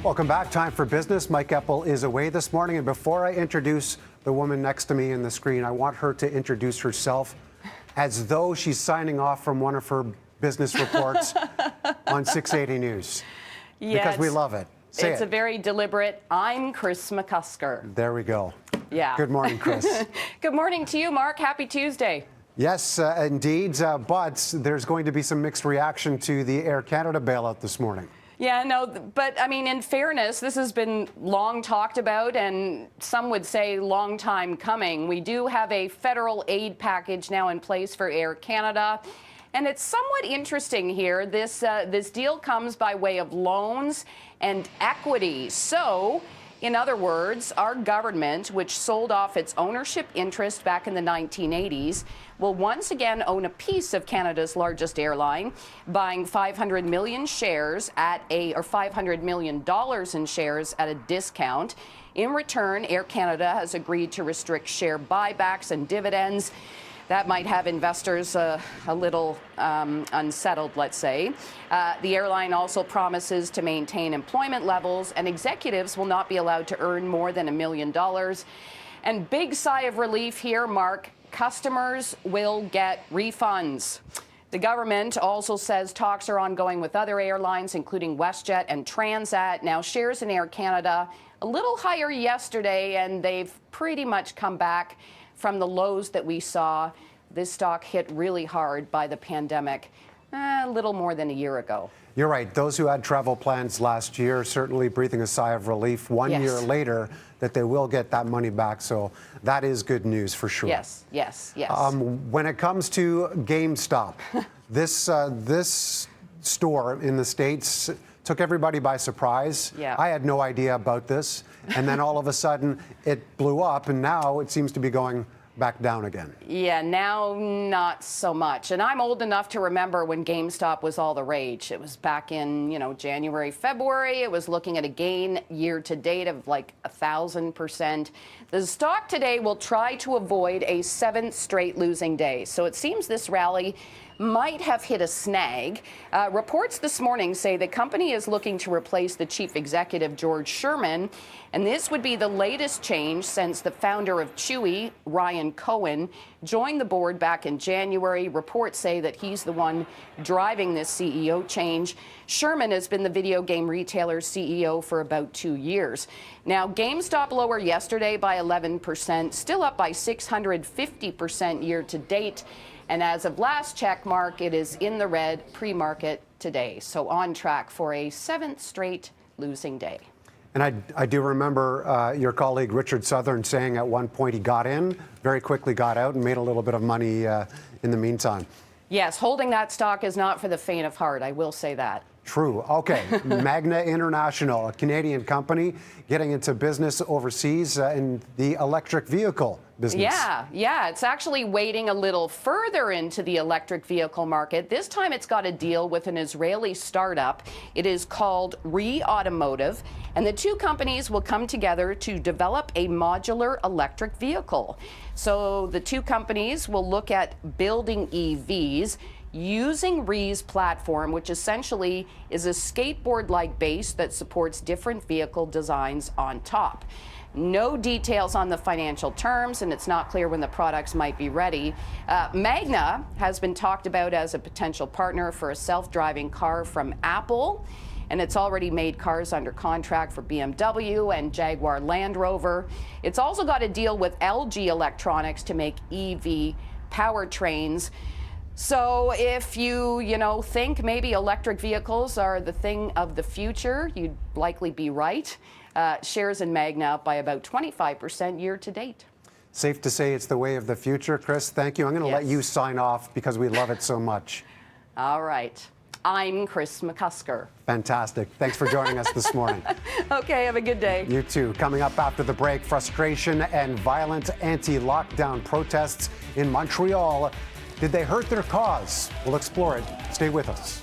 Welcome back. Time for business. Mike Eppel is away this morning. And before I introduce the woman next to me in the screen, I want her to introduce herself as though she's signing off from one of her business reports on 680 News. Yes, because we love it. Say it's it. a very deliberate, I'm Kris McCusker. There we go. Yeah. Good morning, Kris. Good morning to you, Mark. Happy Tuesday. Yes, indeed. But there's going to be some mixed reaction to the Air Canada bailout this morning. Yeah, no, but I mean, in fairness, this has been long talked about, and some would say long time coming. We do have a federal aid package now in place for Air Canada, and it's somewhat interesting here. This deal comes by way of loans and equity. So, in other words, our government, which sold off its ownership interest back in the 1980s, will once again own a piece of Canada's largest airline, buying 500 million shares or $500 million in shares at a discount. In return, Air Canada has agreed to restrict share buybacks and dividends. That might have investors a little unsettled, let's say. The airline also promises to maintain employment levels, and executives will not be allowed to earn more than $1 million. And big sigh of relief here, Mark. Customers will get refunds. The government also says talks are ongoing with other airlines, including WestJet and Transat. Now, shares in Air Canada a little higher yesterday, and they've pretty much come back from the lows that we saw. This stock hit really hard by the pandemic a little more than a year ago. You're right. Those who had travel plans last year certainly breathing a sigh of relief one year later that they will get that money back. So that is good news for sure. Yes. When it comes to GameStop, this store in the States took everybody by surprise. Yeah. I had no idea about this. And then all of a sudden it blew up, and now it seems to be going back down again. Yeah, now not so much. And I'm old enough to remember when GameStop was all the rage. It was back in, January, February. It was looking at a gain year to date of like 1,000%. The stock today will try to avoid a 7th straight losing day. So it seems this rally might have hit a snag. Reports this morning say the company is looking to replace the chief executive, George Sherman, and this would be the latest change since the founder of Chewy, Ryan Cohen, joined the board back in January. Reports say that he's the one driving this CEO change. Sherman has been the video game retailer's CEO for about 2 years. Now, GameStop lower yesterday by 11%, still up by 650% year to date. And as of last check, Mark, it is in the red pre-market today. So on track for a 7th straight losing day. And I do remember your colleague Richard Southern saying at one point he got in, very quickly got out, and made a little bit of money in the meantime. Yes, holding that stock is not for the faint of heart, I will say that. True. Okay. Magna International, a Canadian company getting into business overseas in the electric vehicle business. Yeah. It's actually wading a little further into the electric vehicle market. This time it's got a deal with an Israeli startup. It is called Automotive, and the two companies will come together to develop a modular electric vehicle. So the two companies will look at building EVs using RE's platform, which essentially is a skateboard-like base that supports different vehicle designs on top. No details on the financial terms, and it's not clear when the products might be ready. Magna has been talked about as a potential partner for a self-driving car from Apple, and it's already made cars under contract for BMW and Jaguar Land Rover. It's also got a deal with LG Electronics to make EV powertrains. So if you think maybe electric vehicles are the thing of the future, you'd likely be right. Shares in Magna up by about 25% year to date. Safe to say it's the way of the future. Kris, thank you. I'm going to let you sign off because we love it so much. All right. I'm Kris McCusker. Fantastic. Thanks for joining us this morning. Okay, have a good day. You too. Coming up after the break, frustration and violent anti-lockdown protests in Montreal. Did they hurt their cause? We'll explore it. Stay with us.